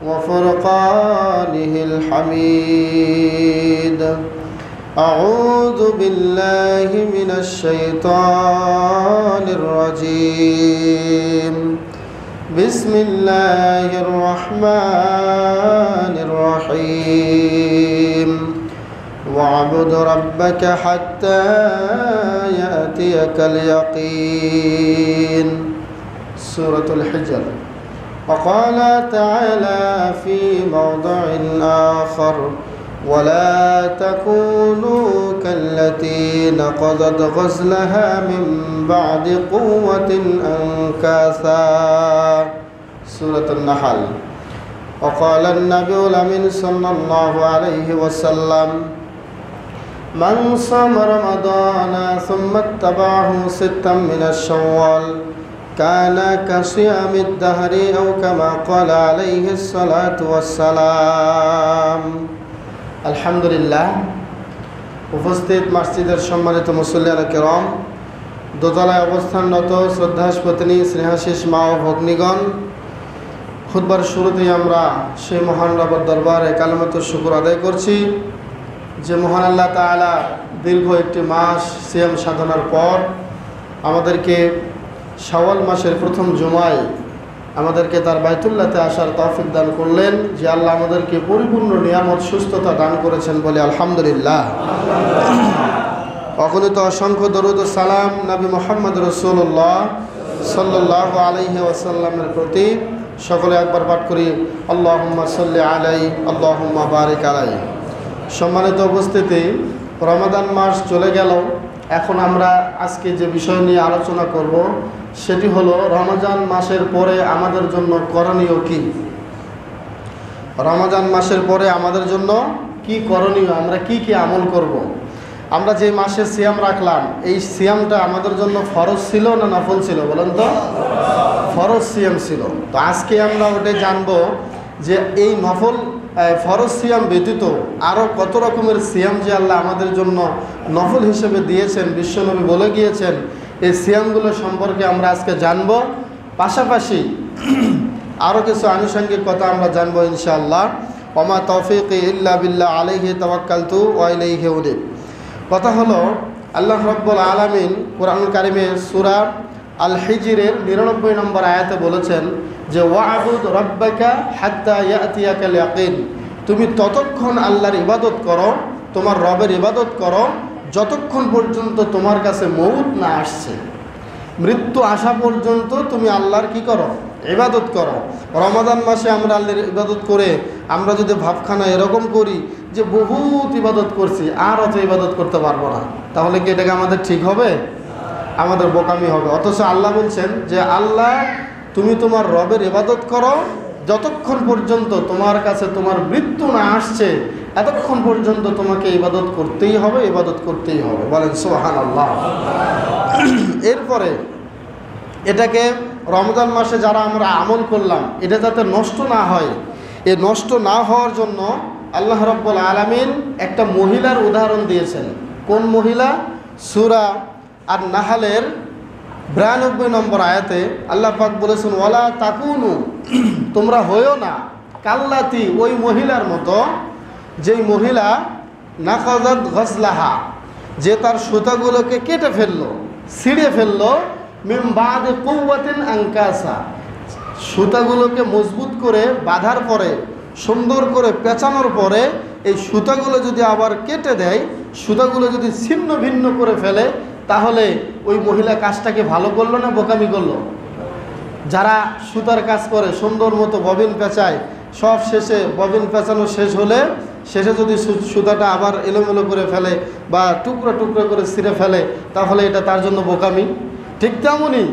وفرقانه الحميد. أعوذ بالله من الشيطان الرجيم. بسم الله الرحمن الرحيم. واعبد ربك حتى يأتيك اليقين. سورة الحجر. وقال تعالى في موضع آخر: ولا تكونوا كالتي نقضت غزلها من بعد قوة أنكاثا. سورة النحل. وقال النبي الأمين صلى الله عليه وسلم: من صام رمضان ثم اتبعه ستا من الشوال كان كصيام الدهر أو كما قال عليه الصلاة والسلام. আলহামদুলিল্লাহ। উপস্থিত মসজিদের সম্মানিত মুসল্লিয়ানে কেরাম, দোতলায় অবস্থানরত শ্রদ্ধাস্পতিনী স্নেহাশিস মা ও ভগ্নীগণ, খুতবার শুরুতেই আমরা সেই মহান রবের দরবারে কালিমাতুশ শুকর আদায় করছি যে মহান আল্লাহ তাআলা দীর্ঘ একটি মাস সিয়াম সাধনার পর আমাদেরকে শাওয়াল মাসের প্রথম জুমায় আমাদেরকে তার বাইতুল্লাহতে আসার তৌফিক দান করলেন। যে আল্লাহ আমাদেরকে পরিপূর্ণ নিয়ামত সুস্থতা দান করেছেন বলে আলহামদুলিল্লাহ। অগণিত অসংখ্য দরুদ ও সালাম নবী মুহাম্মদ রাসূলুল্লাহ সাল্লাল্লাহু আলাইহি ওয়াসাল্লামের প্রতি সকলে একবার পাঠ করি, আল্লাহুম্মা সাল্লি আলাইহি আল্লাহুম্মা বারিক আলাইহি। সম্মানিত উপস্থিতি, রমাদান মাস চলে গেল। এখন আমরা আজকে যে বিষয় নিয়ে আলোচনা করব সেটি হলো রমজান মাসের পরে আমাদের জন্য করণীয় কি। রমজান মাসের পরে আমাদের জন্য কি করণীয়, আমরা কি কি আমল করব। আমরা যে মাসে সিয়াম রাখলাম, এই সিয়ামটা আমাদের জন্য ফরজ ছিল না নফল ছিল বলেন তো? ফরজ সিয়াম ছিল। তো আজকে আমরা ওটাই জানবো যে এই নফল ফরজ সিয়াম ব্যতীত আরও কত রকমের সিয়াম যে আল্লাহ আমাদের জন্য নফল হিসেবে দিয়েছেন, বিশ্বনবী বলে গিয়েছেন, এই সিয়ামগুলো সম্পর্কে আমরা আজকে জানব। পাশাপাশি আরও কিছু আনুষঙ্গিক কথা আমরা জানবো ইনশাআল্লাহ। ওমা তৌফিকি ইল্লা বিল্লাহ আলাইহি তাওয়াক্কালতু ওয়া ইলাইহি উনীব। কথা হলো, আল্লাহ রাব্বুল আলামিন কোরআনুল কারিমে সূরা আল হিজরের ৯৯ নম্বর আয়াতে বলেছেন যে ওয়া'বুদ রাব্বাকা হাত্তা ইয়াতিয়াকাল ইয়াকিন। তুমি ততক্ষণ আল্লাহর ইবাদত করো, তোমার রবের ইবাদত করো যতক্ষণ পর্যন্ত তোমার কাছে মউত না আসছে। মৃত্যু আসা পর্যন্ত তুমি আল্লাহর কি করো? ইবাদত করো। রমাদান মাসে আমরা আল্লাহর ইবাদত করে আমরা যদি ভাবখানা এরকম করি যে বহুত ইবাদত করছি, আর অত ইবাদত করতে পারবো না, তাহলে কি এটাকে আমাদের ঠিক হবে? আমাদের বোকামি হবে। অথচ আল্লাহ বলছেন যে আল্লাহ তুমি তোমার রবের ইবাদত করো যতক্ষণ পর্যন্ত তোমার কাছে তোমার মৃত্যু না আসছে, এতক্ষণ পর্যন্ত তোমাকে ইবাদত করতেই হবে, ইবাদত করতেই হবে। বলেন সুবহানাল্লাহ। এরপরে এটাকে রমজান মাসে যারা আমরা আমল করলাম এটা যাতে নষ্ট না হয়, এ নষ্ট না হওয়ার জন্য আল্লাহ রাব্বুল আলামিন একটা মহিলার উদাহরণ দিয়েছেন। কোন মহিলা? সূরা আর নাহালের ৯২ নম্বর আয়াতে আল্লাহ পাক বলেছেন, ওয়ালা তাকুনু, তোমরা হইও না, কাল্লাতি, ওই মহিলার মতো, যেই মহিলা নাকাযাত গজলাহা, যে তার সুতাগুলোকে কেটে ফেললো, ছিঁড়ে ফেললো, মিন বাদি কুওয়াতিন আনকাসা, সুতাগুলোকে মজবুত করে বাঁধার পরে, সুন্দর করে পেঁচানোর পরে এই সুতাগুলো যদি আবার কেটে দেয়, সুতাগুলো যদি ছিন্ন ভিন্ন করে ফেলে, তাহলে ওই মহিলা কাজটাকে ভালো করলো না বোকামি করলো? যারা সুতার কাজ করে, সুন্দর মতো ববিন পেঁচায়, সব শেষে ববিন পেঁচানো শেষ হলে শেষে যদি সুতাটা আবার এলোমেলো করে ফেলে বা টুকরো টুকরো করে ছিঁড়ে ফেলে, তাহলে এটা তার জন্য বোকামি। ঠিক তেমনই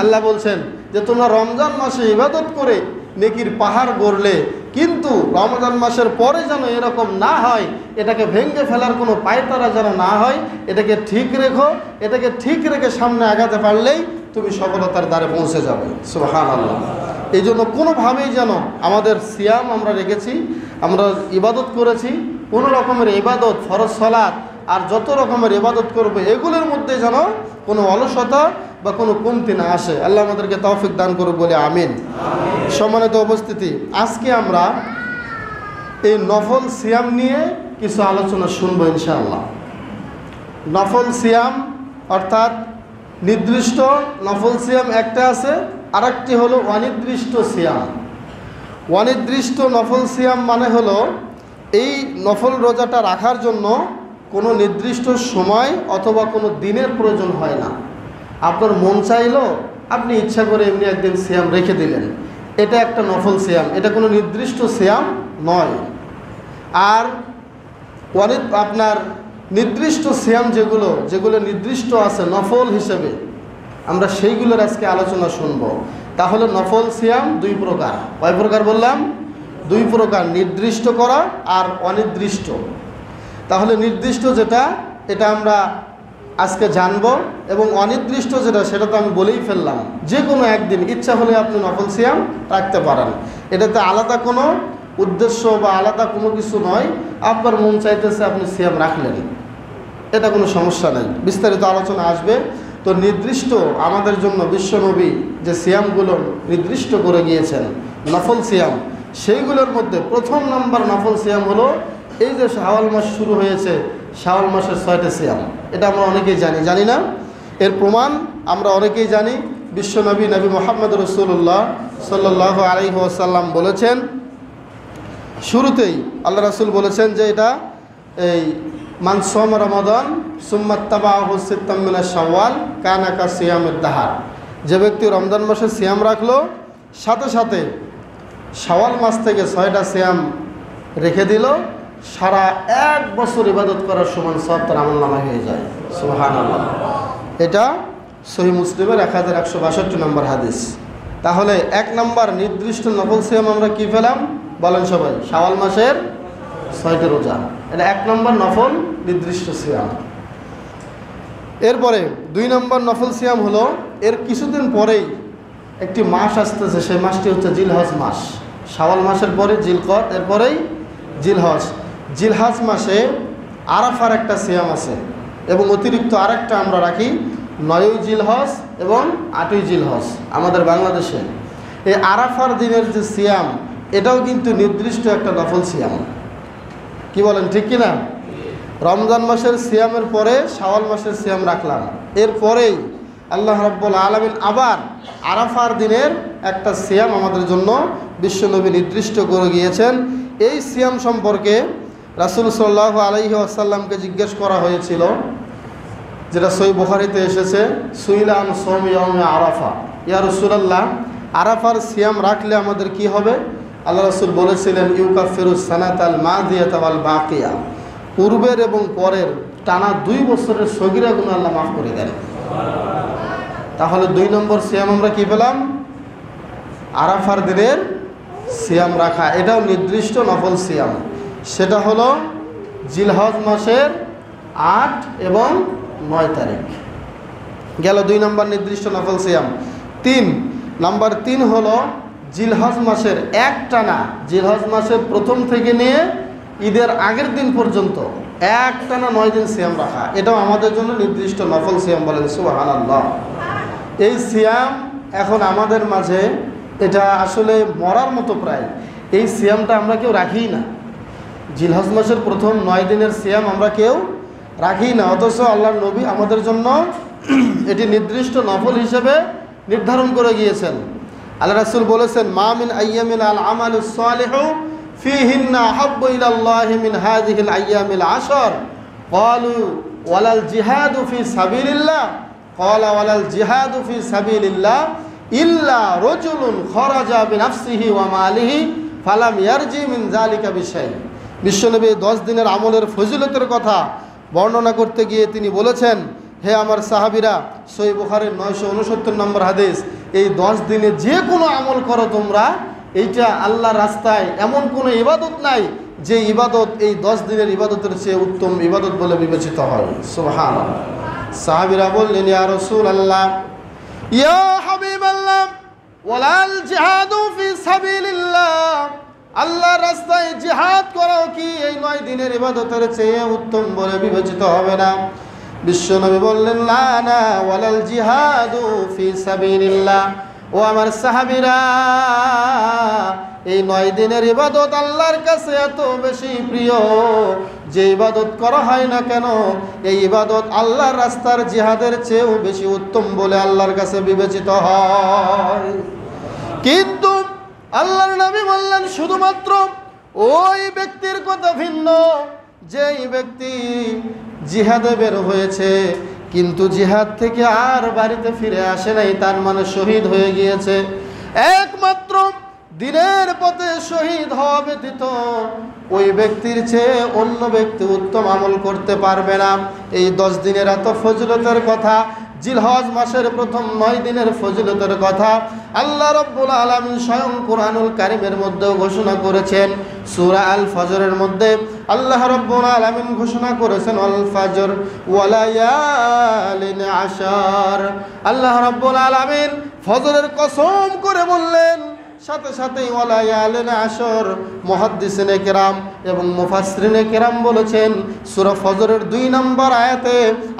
আল্লাহ বলছেন যে তোমরা রমজান মাসে ইবাদত করে নেকির পাহাড় গড়লে, কিন্তু রমজান মাসের পরে যেন এরকম না হয়, এটাকে ভেঙে ফেলার কোনো পায়তারা যেন না হয়, এটাকে ঠিক রেখো। এটাকে ঠিক রেখে সামনে আগাতে পারলেই তুমি সফলতার দ্বারে পৌঁছে যাবে। সুবহানাল্লাহ। এই জন্য কোনোভাবেই যেন আমাদের সিয়াম আমরা রেখেছি, আমরা ইবাদত করেছি, কোনো রকমের ইবাদত, ফরজ সালাত আর যত রকমের ইবাদত করবে এগুলোর মধ্যে যেন কোনো অলসতা বা কোনো কমতি না আসে। আল্লাহ আমাদেরকে তৌফিক দান করুক বলে আমিন। সম্মানিত উপস্থিতি, আজকে আমরা এই নফল সিয়াম নিয়ে কিছু আলোচনা শুনবো ইনশাআল্লাহ। নফল সিয়াম অর্থাৎ নির্দিষ্ট নফল সিয়াম একটা আছে, আরেকটি হলো অনির্দিষ্ট সিয়াম। অনির্দিষ্ট নফল সিয়াম মানে হলো এই নফল রোজাটা রাখার জন্য কোনো নির্দিষ্ট সময় অথবা কোনো দিনের প্রয়োজন হয় না। আপনার মন চাইলো, আপনি ইচ্ছা করে এমনি একদিন সিয়াম রেখে দিলেন, এটা একটা নফল সিয়াম, এটা কোনো নির্দিষ্ট সিয়াম নয়। আর আপনার নির্দিষ্ট সিয়াম যেগুলো নির্দিষ্ট আছে নফল হিসেবে, আমরা সেইগুলোর আজকে আলোচনা শুনব। তাহলে নফল সিয়াম দুই প্রকার। কয় প্রকার বললাম? দুই প্রকার, নির্দিষ্ট করা আর অনির্দিষ্ট। তাহলে নির্দিষ্ট যেটা, এটা আমরা আজকে জানব, এবং অনির্দিষ্ট যেটা, সেটা তো আমি বলেই ফেললাম। যে কোনো একদিন ইচ্ছা হলে আপনি নফল সিয়াম রাখতে পারেন, এটাতে আলাদা কোনো উদ্দেশ্য বা আলাদা কোনো কিছু নয়। আপনার মন চাইতেছে, আপনি সিয়াম রাখলেন, এটা কোনো সমস্যা নেই, বিস্তারিত আলোচনা আসবে। তো নির্দিষ্ট আমাদের জন্য বিশ্বনবী যে সিয়ামগুলো নির্দিষ্ট করে গিয়েছেন নফল সিয়াম, সেইগুলোর মধ্যে প্রথম নম্বর নফল সিয়াম হলো এই যে শাওয়াল মাস শুরু হয়েছে, শাওয়াল মাসের 6টা সিয়াম। এটা আমরা অনেকেই জানি না? এর প্রমাণ আমরা অনেকেই জানি। বিশ্বনবী নবী মুহাম্মদ রাসূলুল্লাহ সাল্লাল্লাহু আলাইহি ওয়াসাল্লাম বলেছেন, শুরুতেই আল্লাহ রাসূল বলেছেন যে এটা এই মান সামা রমাদান সুম্মা তাবাহু সিত্তাম মিনাশ শাওয়াল কানা কা সিয়ামিদ দাহার। যে ব্যক্তি রমজান মাসে সিয়াম রাখলো, সাথে সাথে শাওয়াল মাস থেকে 6টা সিয়াম রেখে দিল, সারা 1 বছর ইবাদত করার সমান সওয়াব তার আমলনামায় হয়ে যায়। সুবহানাল্লাহ। এটা সহিহ মুসলিমের 1162 নম্বর হাদিস। তাহলে 1 নম্বর নির্দিষ্ট নফল সিয়াম আমরা কি পেলাম বলেন সবাই? শাওয়াল মাসের 6টা রোজা, এটা 1 নম্বর নফল নির্দিষ্ট সিয়াম। এরপরে 2 নম্বর নফল সিয়াম হলো এর কিছুদিন পরেই একটি মাস আসতেছে, সেই মাসটি হচ্ছে জিলহজ মাস। শাওয়াল মাসের পরে জিলকদ, এরপরেই জিলহজ। জিলহজ মাসে আরাফার একটা সিয়াম আছে, এবং অতিরিক্ত আরেকটা আমরা রাখি 9ই জিলহজ এবং 8ই জিলহজ আমাদের বাংলাদেশে। এই আরাফার দিনের যে সিয়াম, এটাও কিন্তু নির্দিষ্ট একটা নফল সিয়াম। কি বলেন, ঠিক কিনা? রমজান মাসের সিয়ামের পরে শাওয়াল মাসের সিয়াম রাখলাম, এরপরেই আল্লাহ রাব্বুল আলামিন আবার আরাফার দিনের একটা সিয়াম আমাদের জন্য বিশ্বনবী নির্দিষ্ট করে গিয়েছেন। এই সিয়াম সম্পর্কে রাসূল সাল্লাল্লাহু আলাইহি ওয়াসাল্লামকে জিজ্ঞেস করা হয়েছিল, যেটা সহিহ বুখারীতে এসেছে, সুইলা আন সাওমি ইয়াউমি আরাফা, ইয়া রাসূলুল্লাহ, আরাফার সিয়াম রাখলে আমাদের কি হবে? আল্লাহ রাসূল বলেছিলেন, ইউকাফিরুস সানাতাল মাদিয়াতা ওয়াল বাকিয়া, পূর্বের এবং পরের টানা 2 বছরের সগীরা গুনাহ আল্লাহ মাফ করে দেন। তাহলে 2 নম্বর সিয়াম আমরা কি পেলাম? আরাফার দিনের সিয়াম রাখা, এটাও নির্দিষ্ট নফল সিয়াম। সেটা হলো জিলহজ মাসের 8 এবং 9 তারিখ গেল 2 নম্বর নির্দিষ্ট নফল সিয়াম। 3 নম্বর হলো জিলহজ মাসের একটানা, জিলহজ মাসের প্রথম থেকে নিয়ে ঈদের আগের দিন পর্যন্ত একটানা 9 দিন সিয়াম রাখা, এটাও আমাদের জন্য নির্দিষ্ট নফল সিয়াম। বলেন সুবহানাল্লাহ। এই সিয়াম এখন আমাদের মাঝে এটা আসলে মরার মতো প্রায়। এই সিয়ামটা আমরা কেউ রাখিই না। জিলহজ মাসের প্রথম 9 দিনের সিয়াম আমরা কেউ রাখি না, অথচ আল্লাহর নবী আমাদের জন্য এটি নির্দিষ্ট নফল হিসেবে নির্ধারণ করে গিয়েছেন। আল্লাহ রাসূল বলেছেন, মা মিন আইয়ামিল আল আমালুস সালিহু ফিহিন্না আহাব্বু ইলাল্লাহি মিন হাযিহিল আইয়ামিল আশর। ক্বালু ওয়ালাল জিহাদু ফি সাবিলিল্লাহ, ক্বালা ওয়ালাল জিহাদু ফি সাবিলিল্লাহ ইল্লা রাজুলুন খারাজা বিনাফসিহি ওয়া মালিহি ফালাম ইয়ারজি মিন যালিকা বিশাই। বিশ্বনবী 10 দিনের আমলের ফজিলতের কথা বর্ণনা করতে গিয়ে তিনি বলেছেন, হে আমার সাহাবীরা, সহিহ বুখারীর 969 নম্বর হাদিস, এই 10 দিনে যে কোনো আমল করো তোমরা, এইটা আল্লাহর রাস্তায় এমন কোনো ইবাদত নাই যে ইবাদত এই 10 দিনের ইবাদতের চেয়ে উত্তম ইবাদত বলে বিবেচিত হয়। সুবহানাল্লাহ। সাহাবীরা বললেন, ইয়া রাসূলুল্লাহ, ইয়া হাবিবাল্লাহ, ওয়ালাল জিহাদু ফি সাবিলিল্লাহ, আল্লাহর রাস্তায় জিহাদ করাও কি এই 9 দিনের ইবাদতের চেয়ে উত্তম বলে বিবেচিত হবে না? বিশ্বনবী বললেন, লা না ওয়ালাল জিহাদু ফি সাবিলিল্লাহ। ও আমার সাহাবীরা, এই 9 দিনের ইবাদত আল্লাহর কাছে এত বেশি প্রিয়, যে ইবাদত করা হয় না কেন এই ইবাদত আল্লাহর রাস্তার জিহাদের চেয়েও বেশি উত্তম বলে আল্লাহর কাছে বিবেচিত হয়। কিন্তু আল্লাহর নবী বললেন, শুধুমাত্র ওই ব্যক্তির কথা ভিন্ন যেই ব্যক্তি জিহাদে বের হয়েছে কিন্তু জিহাদ থেকে আর বাড়িতে ফিরে আসে নাই, তার মানে শহীদ হয়ে গিয়েছে। একমাত্র দিনের পথে শহীদ হওয়া ব্যতীত ওই ব্যক্তির চেয়ে অন্য ব্যক্তি উত্তম আমল করতে পারবে না। এই 10 দিনের এত ফজিলতের কথা, জিলহজ মাসের প্রথম 9 দিনের ফজিলতের কথা আল্লাহ রাব্বুল আলামিন স্বয়ং কুরআনুল কারীমের মধ্যে ঘোষণা করেছেন। সূরা আল ফজরের মধ্যে আল্লাহ রাব্বুল আলামিন ঘোষণা করেছেন, আল ফজর ওয়া লায়ালিন আশার। আল্লাহ রাব্বুল আলামিন ফজরের কসম করে বললেন, সাথে সাথেই ওয়া লায়ালিন আশর। মুহাদ্দিসিনে কেরাম এবং মুফাসসিরিনে কেরাম বলেছেন, সূরা ফজরের 2 নম্বর আয়াতে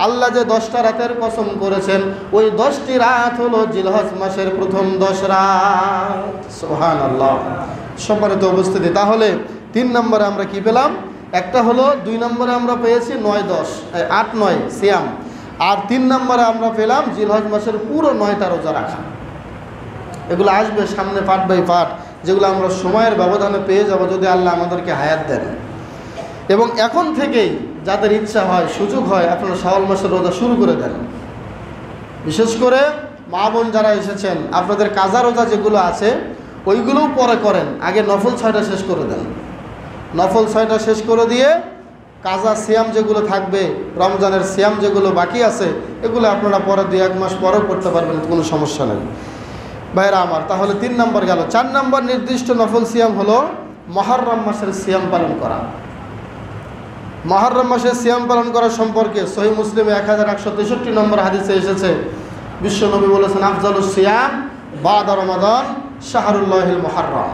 আল্লাহ যে 10টা রাতের কসম করেছেন, ওই 10টি রাত হলো জিলহজ মাসের প্রথম 10 রাত। সুবহানাল্লাহ। সম্মানিত উপস্থিতি, তাহলে 3 নম্বরে আমরা কি পেলাম? একটা হলো 2 নম্বরে আমরা পেয়েছি 9-10 8-9 সিয়াম, আর 3 নম্বরে আমরা পেলাম জিলহজ মাসের পুরো 9টা রোজা রাখা। এগুলো আসবে সামনে পার্ট বাই পার্ট, যেগুলো আমরা সময়ের ব্যবধানে পেয়ে যাব যদি আল্লাহ আমাদেরকে হায়াত দেন। এবং এখন থেকেই যাদের ইচ্ছা হয়, সুযোগ হয়, আপনারা শাওয়াল মাসের রোজা শুরু করে দেন। বিশেষ করে মা বোন যারা এসেছেন, আপনাদের কাজা রোজা যেগুলো আছে ওইগুলোও পরে করেন, আগে নফল 6টা শেষ করে দেন। নফল 6টা শেষ করে দিয়ে কাজা সিয়াম যেগুলো থাকবে, রমজানের সিয়াম যেগুলো বাকি আছে, এগুলো আপনারা পরে 2-1 মাস পরেও করতে পারবেন, কোনো সমস্যা নেই ভাইরা আমার। তাহলে 3 নম্বর গেল। 4 নম্বর নির্দিষ্ট নফল সিয়াম হলো মুহররম মাসের সিয়াম পালন করা। মুহররম মাসের সিয়াম পালন করা সম্পর্কে সহিহ মুসলিমে 1163 নম্বর হাদিসে এসেছে, বিশ্বনবী বলেছেন, আফজালুস সিয়াম বাদা রমাদান শাহরুল্লাহিল মুহররম।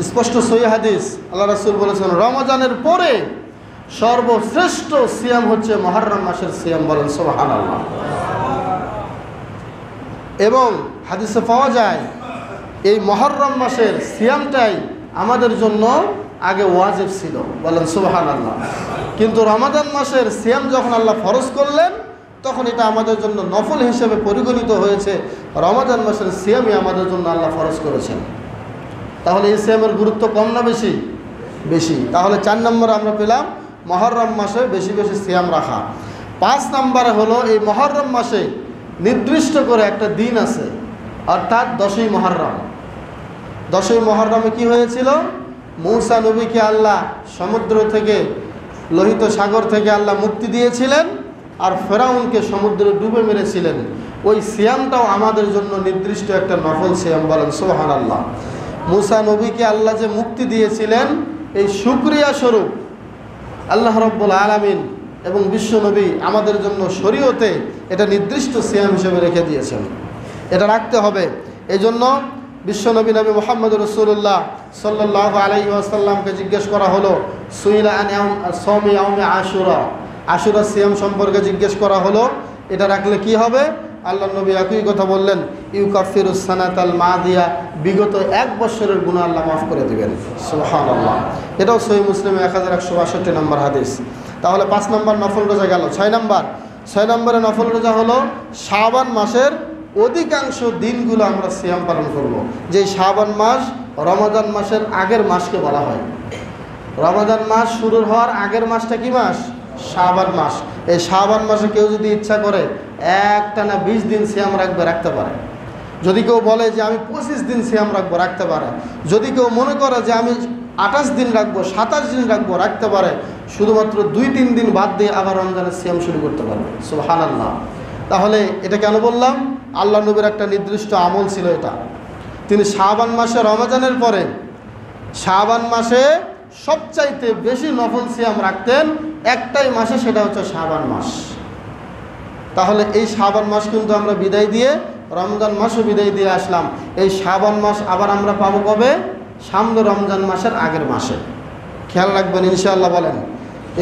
স্পষ্ট সহিহ হাদিস, আল্লাহ রাসূল বলেছেন, রমজানের পরে সর্বশ্রেষ্ঠ সিয়াম হচ্ছে মুহররম মাসের সিয়াম। বলেন সুবহানাল্লাহ। এবং হাদিসে পাওয়া যায় এই মুহররম মাসের সিয়ামটাই আমাদের জন্য আগে ওয়াজিব ছিল। বলেন সুবহানাল্লাহ। কিন্তু রমাদান মাসের সিয়াম যখন আল্লাহ ফরজ করলেন, তখন এটা আমাদের জন্য নফল হিসেবে পরিগণিত হয়েছে। রমাদান মাসের সিয়ামই আমাদের জন্য আল্লাহ ফরজ করেছেন। তাহলে এই সিয়ামের গুরুত্ব কম না বেশি? বেশি। তাহলে 4 নম্বরে আমরা পেলাম মুহররম মাসে বেশি বেশি সিয়াম রাখা। 5 নম্বরে হলো এই মুহররম মাসে নির্দিষ্ট করে একটা দিন আছে, অর্থাৎ 10ই মুহররম। 10ই মুহররমে কি হয়েছিল? মূসা নবীকে আল্লাহ সমুদ্র থেকে, লোহিত সাগর থেকে আল্লাহ মুক্তি দিয়েছিলেন, আর ফেরাউনকে সমুদ্রে ডুবে মেরেছিলেন। ওই সিয়ামটাও আমাদের জন্য নির্দিষ্ট একটা নফল সিয়াম। বলেন সুবহানাল্লাহ। মূসা নবীকে আল্লাহ যে মুক্তি দিয়েছিলেন, এই শুকরিয়া স্বরূপ আল্লাহ রাব্বুল আলামিন এবং বিশ্বনবী আমাদের জন্য শরীয়তে এটা নির্দিষ্ট সিয়াম হিসেবে রেখে দিয়েছেন। এটা রাখতে হবে। এই জন্য বিশ্বনবী নবী মুহাম্মদ রাসূলুল্লাহ সাল্লাল্লাহু আলাইহি ওয়াসাল্লামকে জিজ্ঞেস করা হলো, সুইলা আন সাওমি ইয়াউমি আশুরা, আশুরা সিয়াম সম্পর্কে জিজ্ঞেস করা হলো, এটা রাখলে কি হবে? আল্লাহ নবী একই কথা বললেন, ইউকাফিরুস সানাতাল মাদিয়া, বিগত 1 বছরের গুনাহ আল্লাহ মাফ করে দিবেন। সুবহানাল্লাহ। এটাও সহিহ মুসলিমে 1162 নম্বর হাদিস। তাহলে 5 নম্বর নফল রোজা গেল। 6 নম্বরে নফল রোজা হলো শাবান মাসের অধিকাংশ দিনগুলো আমরা সিয়াম পালন করব। যে শাবান মাস রমাদান মাসের আগের মাসকে বলা হয়। রমাদান মাস শুরু হওয়ার আগের মাসটা কি মাস? শাবান মাস। এই শাবান মাসে কেউ যদি ইচ্ছা করে একটানা 20 দিন সিয়াম রাখতে পারে। যদি কেউ বলে যে আমি 25 দিন সিয়াম রাখতে পারে। যদি কেউ মনে করে যে আমি 28 দিন রাখবো, 27 দিন রাখতে পারে। শুধুমাত্র 2-3 দিন বাদ দিয়ে আবার রমজানের সিয়াম শুরু করতে পারবে। সুবহানাল্লাহ। তাহলে এটা কেন বললাম? আল্লাহ নবীর একটা নির্দিষ্ট আমল ছিল এটা। তিনি শাবান মাসে, রমজানের পরে শাবান মাসে সবচাইতে বেশি নফল সিয়াম রাখতেন একটাই মাসে, সেটা হচ্ছে শাবান মাস। তাহলে এই শাবান মাস কিন্তু আমরা বিদায় দিয়ে রমজান মাসও বিদায় দিয়ে আসলাম। এই শাবান মাস আবার আমরা পাবো কবে? সামনে রমজান মাসের আগের মাসে। খেয়াল রাখবেন ইনশাআল্লাহ। বলেন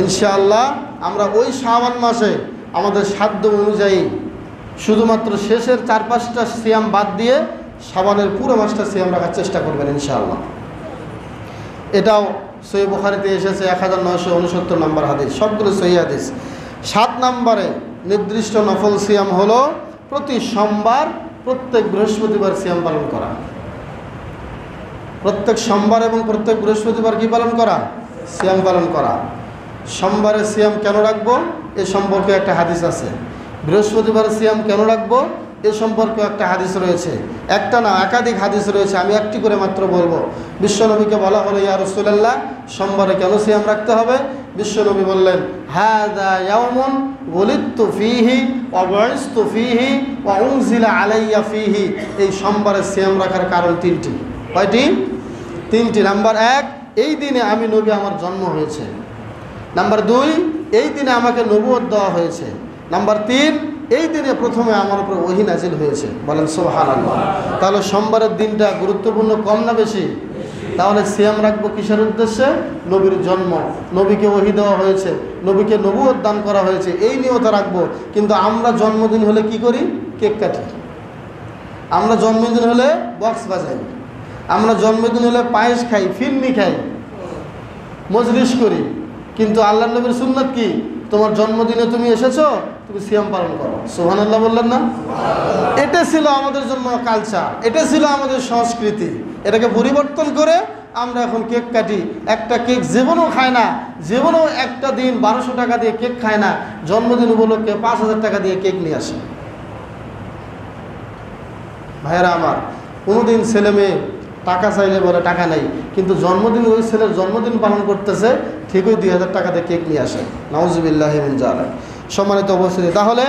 ইনশাআল্লাহ। আমরা ওই শাবান মাসে আমাদের সাধ্য অনুযায়ী শুধুমাত্র শেষের 4-5টা সিয়াম বাদ দিয়ে শাবানের পুরো মাসটা সিয়াম রাখার চেষ্টা করবেন ইনশাআল্লাহ। এটাও সহিহ বুখারীতে এসেছে 1969 নম্বর হাদিস, সবগুলো সহিহ হাদিস। 7 নম্বরে নির্দিষ্ট নফল সিয়াম হলো প্রতি সোমবার প্রত্যেক বৃহস্পতিবার সিয়াম পালন করা। প্রত্যেক সোমবার এবং প্রত্যেক বৃহস্পতিবার কি পালন করা? সিয়াম পালন করা। সোমবারে সিয়াম কেন রাখবো এ সম্পর্কে একটা হাদিস আছে। বৃহস্পতিবার সিয়াম কেন রাখবো এ সম্পর্কে একটা হাদিস রয়েছে, একটা না একাধিক হাদিস রয়েছে। আমি একটি করে মাত্র বলবো। বিশ্বনবীকে বলা হলো, ইয়া রাসূলুল্লাহ, সোমবারে কেন সিয়াম রাখতে হবে? বিশ্বনবী বললেন, হাযা ইয়াউমুন ওয়ালিদতু ফীহি ওয়া বুইসতু ফীহি ওয়া উনজিলা আলাইয়া ফীহি। এই সোমবারে সিয়াম রাখার কারণ 3টি। কয়টি? 3টি। নাম্বার 1, এই দিনে আমি নবী আমার জন্ম হয়েছে। নাম্বার 2, এই দিনে আমাকে নবুয়ত দেওয়া হয়েছে। নাম্বার 3, এই দিনে প্রথমে আমার উপর ওহী নাজিল হয়েছে। বলেন সুবহানাল্লাহ। তাহলে সোমবারের দিনটা গুরুত্বপূর্ণ কম না বেশি? তাহলে সিয়াম রাখবো কিসের উদ্দেশ্যে? নবীর জন্ম, নবীকে ওহী দেওয়া হয়েছে, নবীকে নবুয়ত দান করা হয়েছে, এই নিয়ত রাখবো। কিন্তু আমরা জন্মদিন হলে কি করি? কেক কাটি। আমরা জন্মদিন হলে বক্স বাজাই, আমরা জন্মদিন হলে পায়েস খাই, ফিরনি খাই, মজলিস করি। কিন্তু আল্লাহর নবীর সুন্নাত কি? তোমার জন্মদিনে তুমি এসেছো, তুমি সিয়াম পালন করো। সুবহানাল্লাহ বললেন না? এটা ছিল আমাদের জন্য কালচার, এটা ছিল আমাদের সংস্কৃতি। এটাকে পরিবর্তন করে আমরা এখন কেক কাটি। একটা কেক জীবনেও খায় না, জীবনেও একটা দিন 1200 টাকা দিয়ে কেক খায় না। জন্মদিন উপলক্ষে 5000 টাকা দিয়ে কেক নিয়ে আসে। ভাইয়েরা আমার, কোনোদিন ছেলে মেয়ে টাকা চাইলে বলে টাকা নেই, কিন্তু জন্মদিন ওই ছেলের জন্মদিন পালন করতেছে, ঠিকই 2000 টাকা দিয়ে কেক নিয়ে আসে। নাউজুবিল্লাহি মিন যালিক। সম্মানিত উপস্থিতি, তাহলে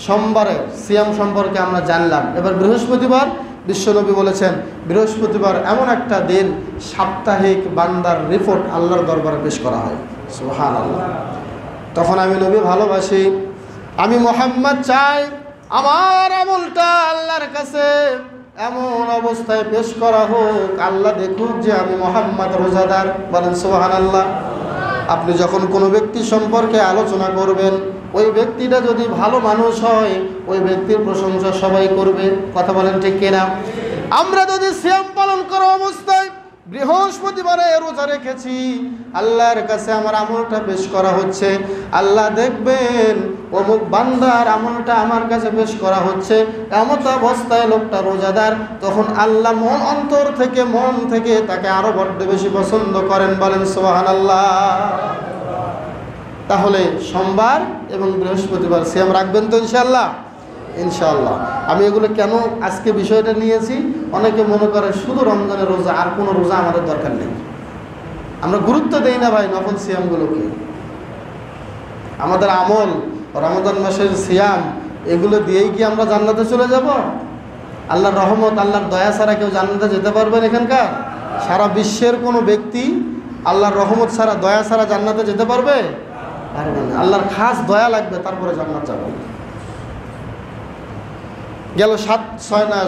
সোমবারে সিয়াম সম্পর্কে আমরা জানলাম। এবার বৃহস্পতিবার, বিশ্বনবী বলেছেন বৃহস্পতিবার এমন একটা দিন সাপ্তাহিক বান্দার রিপোর্ট আল্লাহর দরবারে পেশ করা হয়। সুবহানাল্লাহ। তখন আমি নবী ভালোবাসি, আমি মুহাম্মদ চাই আমার আমলটা আল্লাহর কাছে এমন অবস্থায় পেশ করা হোক, আল্লাহ দেখুক যে আমি মুহাম্মদ রোজাদার। বলেন সুবহানাল্লাহ। আপনি যখন কোনো ব্যক্তি সম্পর্কে আলোচনা করবেন, ওই ব্যক্তিটা যদি ভালো মানুষ হয়, ওই ব্যক্তির প্রশংসা সবাই করবে। কথা বলেন ঠিক কিনা? আমরা যদি সিয়াম পালন করা অবস্থায় বৃহস্পতিবারে রোজা রেখেছি, আল্লাহর কাছে আমার আমলটা পেশ করা হচ্ছে, আল্লাহ দেখবেন অমুক বান্দার আমলটা আমার কাছে পেশ করা হচ্ছে, এমত অবস্থায় লোকটা রোজাদার, তখন আল্লাহ মন থেকে তাকে আরো বড্ড বেশি পছন্দ করেন। বলেন সুবহানাল্লাহ। তাহলে সোমবার এবং বৃহস্পতিবার সিয়াম রাখবেন তো ইনশাআল্লাহ? ইনশাআল্লাহ। আমি এগুলো কেন আজকে বিষয়টা নিয়েছি, অনেকে মনে করে শুধু রমজানের রোজা, আর কোনো রোজা আমাদের দরকার নেই। আমরা গুরুত্ব দেই না ভাই নফল সিয়ামগুলোকে। আমাদের আমল রমজান মাসের সিয়াম, এগুলো দিয়েই কি আমরা জান্নাতে চলে যাব? আল্লাহর রহমত, আল্লাহর দয়া ছাড়া কেউ জান্নাতে যেতে পারবেন? এখানকার সারা বিশ্বের কোনো ব্যক্তি আল্লাহর রহমত ছাড়া, দয়া ছাড়া জান্নাতে যেতে পারবে? পারবে না। আল্লাহর খাস দয়া লাগবে, তারপরে জান্নাত যাবে। গেল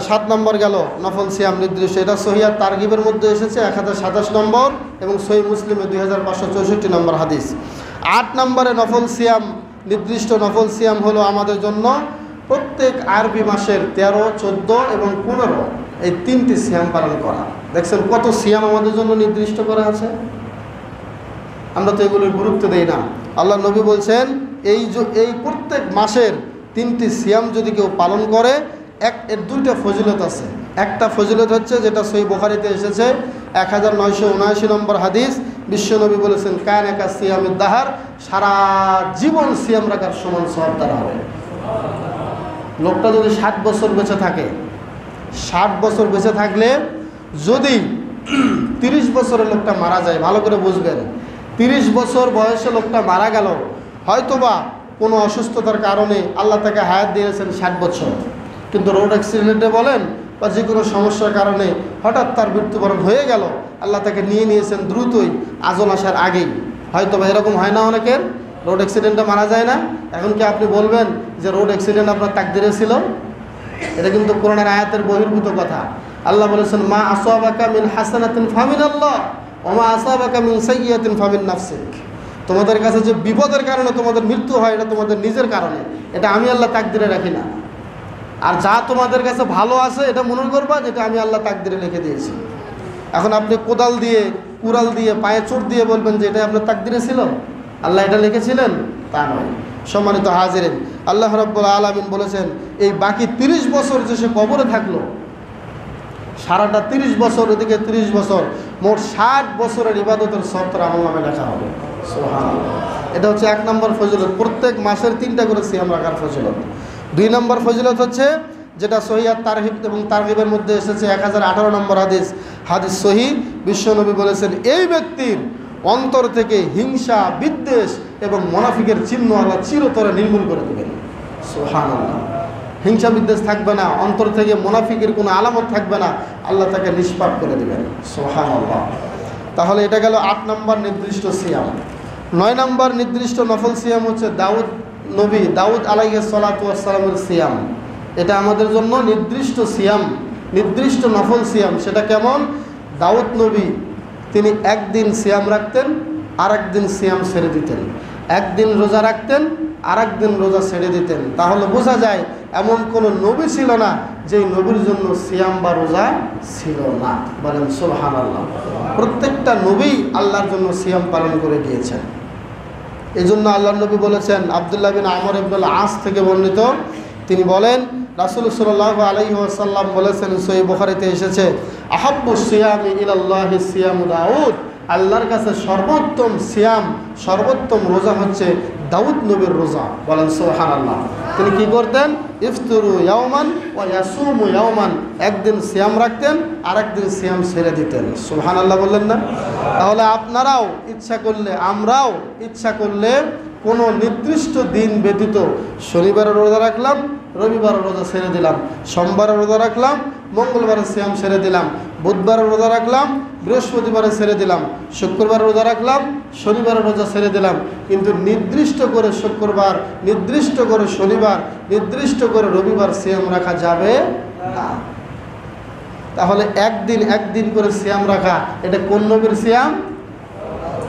7 নম্বর গেল নফল সিয়াম নির্দিষ্ট। এটা সহিহ তারগিবের মধ্যে এসেছে 1027 নম্বর এবং সহিহ মুসলিমে 2564 নম্বর হাদিস। 8 নম্বরে নফল সিয়াম, নির্দিষ্ট নফল সিয়াম হলো আমাদের জন্য প্রত্যেক আরবি মাসের 13, 14 এবং 15 এই 3টি সিয়াম পালন করা। দেখছেন কত সিয়াম আমাদের জন্য নির্দিষ্ট করা আছে, আমরা তো এগুলোর গুরুত্ব দেই না। আল্লাহ নবী বলছেন এই প্রত্যেক মাসের 3টি সিয়াম যদি কেউ পালন করে, এর 2টা ফজিলত আছে। একটা ফজিলত হচ্ছে যেটা সহিহ বুখারীতে এসেছে 1979 নম্বর হাদিস। বিশ্বনবী বলেছেন কায়নাকা সিয়ামিদ দাহার, সারা জীবন সিয়াম রাখার সমান সওয়াব তার হবে। লোকটা যদি 60 বছর বেঁচে থাকে, 60 বছর বেঁচে থাকলে যদি 30 বছরের লোকটা মারা যায়, ভালো করে বুঝবেন, 30 বছর বয়সে লোকটা মারা গেল, হয়তোবা কোনো অসুস্থতার কারণে আল্লাহ তাকে হায়াত দিয়েছেন 60 বছর, কিন্তু রোড অ্যাক্সিডেন্টে বলেন বা যে কোনো সমস্যার কারণে হঠাৎ তার মৃত্যুবরণ হয়ে গেল, আল্লাহ তাকে নিয়েছেন দ্রুতই, আজল আসার আগেই। হয়তোবা এরকম হয় না অনেকের, রোড অ্যাক্সিডেন্টে মারা যায় না। এখন কি আপনি বলবেন যে রোড অ্যাক্সিডেন্ট আপনার তাকদিরে ছিল? এটা কিন্তু কোরআনের আয়াতের বহির্ভূত কথা। আল্লাহ বলেছেন মা আসাবাকা মিন হাসানাতিন ফামিনাল্লাহ ওয়া মা আসাবাকা মিন সাইয়্যাতিন ফামিন নাফসিক। তোমাদের কাছে যে বিপদের কারণে তোমাদের মৃত্যু হয়, এটা তোমাদের নিজের কারণে, এটা আমি আল্লাহ তাকদিরে রাখি না। আর যা তোমাদের কাছে ভালো আছে এটা মনে করবা যেটা আমি আল্লাহ তাকদিরে লিখে দিয়েছি। এখন আপনি কোদাল দিয়ে, কুড়াল দিয়ে, পায়ে চোট দিয়ে বলবেন যে এটা আপনার তাকদিরে ছিল, আল্লাহ এটা লিখেছিলেন, তা নয়। সম্মানিত হাজিরিন, আল্লাহ রাব্বুল আলামিন বলেছেন এই বাকি 30 বছর যে সে কবরে থাকলো, সারাটা 30 বছর, ওদিকে 30 বছর, মোট 60 বছরের ইবাদতের সওয়াব তার আমলনামায় লেখা হবে। সুবহানাল্লাহ। এটা হচ্ছে 1 নম্বর ফজিলত, প্রত্যেক মাসের 3টা করে সিয়াম রাখার ফজিলত। 2 নম্বর ফজিলত হচ্ছে যেটা সহিহ তারহিব এবং তারগিবের মধ্যে এসেছে 1018 নম্বর হাদিস সহিহ। বিশ্বনবী বলেছেন এই ব্যক্তির অন্তর থেকে হিংসা, বিদ্বেষ এবং মুনাফিকের চিহ্ন আল্লাহ চিরতরে নির্মূল করে দেবেন। সুবহানাল্লাহ। হিংসা বিদ্বেষ থাকবে না, অন্তর থেকে মুনাফিকের কোনো আলামত থাকবে না, আল্লাহ তাকে নিষ্পাপ করে দেবেন। সুবহানাল্লাহ। তাহলে এটা গেল 8 নম্বর নির্দিষ্ট সিয়াম। 9 নম্বর নির্দিষ্ট নফল সিয়াম হচ্ছে দাউদ আলাইহিস সালাতু ওয়াস সালামের সিয়াম। এটা আমাদের জন্য নির্দিষ্ট সিয়াম, নির্দিষ্ট নফল সিয়াম। সেটা কেমন? দাউদ নবী তিনি একদিন সিয়াম রাখতেন, আর একদিন সিয়াম ছেড়ে দিতেন। একদিন রোজা রাখতেন, আর একদিন রোজা ছেড়ে দিতেন। তাহলে বোঝা যায় এমন কোনো নবী ছিল না যেই নবীর জন্য সিয়াম বা রোজা ছিল না। বলেন সুবহানাল্লাহ। প্রত্যেকটা নবী আল্লাহর জন্য সিয়াম পালন করে গিয়েছেন। এই জন্য আল্লাহর নবী বলেছেন, আব্দুল্লাহ বিন আমর ইবনুল আস থেকে বর্ণিত, তিনি বলেন রাসূল সাল্লাল্লাহু আলাইহি ওয়াসাল্লাম বলেছেন, সহিহ বুখারীতে এসেছে, আহাব্বুস সিয়ামি ইলাল্লাহি সিয়ামু দাউদ, আল্লাহর কাছে সর্বোত্তম সিয়াম, সর্বোত্তম রোজা হচ্ছে দাউদ নবীর রোজা। বলেন সুবহানাল্লাহ। তিনি কি করতেন? ইফতুরু ইয়াওমান ওয়া ইয়াসুমু ইয়াওমান, একদিন সিয়াম রাখতেন, আর একদিন সিয়াম ছেড়ে দিতেন। সুবহানাল্লাহ বললেন না? তাহলে আপনারাও ইচ্ছা করলে, আমরাও ইচ্ছা করলে কোনো নির্দিষ্ট দিন ব্যতীত শনিবারে রোজা রাখলাম, রবিবারে রোজা ছেড়ে দিলাম, সোমবারে রোজা রাখলাম, মঙ্গলবারে সিয়াম ছেড়ে দিলাম, বুধবারে রোজা রাখলাম, বৃহস্পতিবারে ছেড়ে দিলাম, শুক্রবারে রোজা রাখলাম, শনিবারে রোজা ছেড়ে দিলাম। কিন্তু নির্দিষ্ট করে শুক্রবার, নির্দিষ্ট করে শনিবার, নির্দিষ্ট করে রবিবার সিয়াম রাখা যাবে না। তাহলে একদিন করে সিয়াম রাখা, এটা কোন নবীর সিয়াম?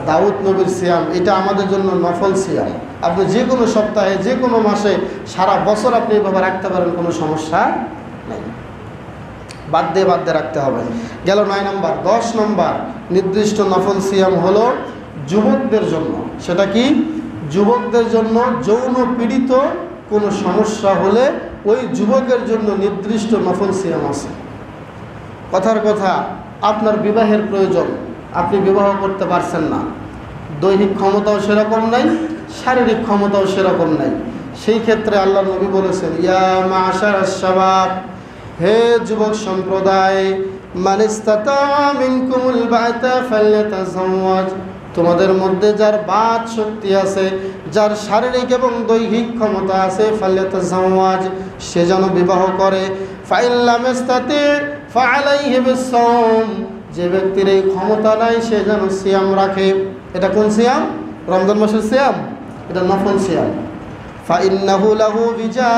দাউদ নবীর সিয়াম। এটা আমাদের জন্য নফল সিয়াম। আপনি যে কোনো সপ্তাহে, যে কোনো মাসে, সারা বছর আপনি এভাবে রাখতে পারেন, কোনো সমস্যা নেই। বাদ দিয়ে রাখতে হবে। গেল 9 নম্বর। 10 নম্বর নির্দিষ্ট নফল সিয়াম হলো যুবকদের জন্য। সেটা কি? যুবকদের জন্য যৌন পীড়িত কোনো সমস্যা হলে ওই যুবকের জন্য নির্দিষ্ট নফল সিয়াম আছে। কথার কথা, আপনার বিবাহের প্রয়োজন, আপনি বিবাহ করতে পারছেন না, দৈহিক ক্ষমতাও সেরকম নাই, শারীরিক ক্ষমতাও সেরকম নাই, সেই ক্ষেত্রে আল্লাহ নবী বলেছেন, ইয়া মাশারাশ শাবাব, হে যুবক সম্প্রদায়, মান ইসতাতা মিনকুমুল বা'তা ফালইতাযাওয়াজ, তোমাদের মধ্যে যার বাত শক্তি আছে, যার শারীরিক এবং দৈহিক ক্ষমতা আছে, ফালইতাযাওয়াজ, সে যেন বিবাহ করে। ফাইন লাম ইসতাতি ফাআলাইহি বিস-সাওম, যে ব্যক্তির এই ক্ষমতা নাই সে যেন সিয়াম রাখে। এটা কোন সিয়াম? রমজান মাসের সিয়াম, এটা নফল সিয়াম। ফাইন্নাহু লাহু বিজা,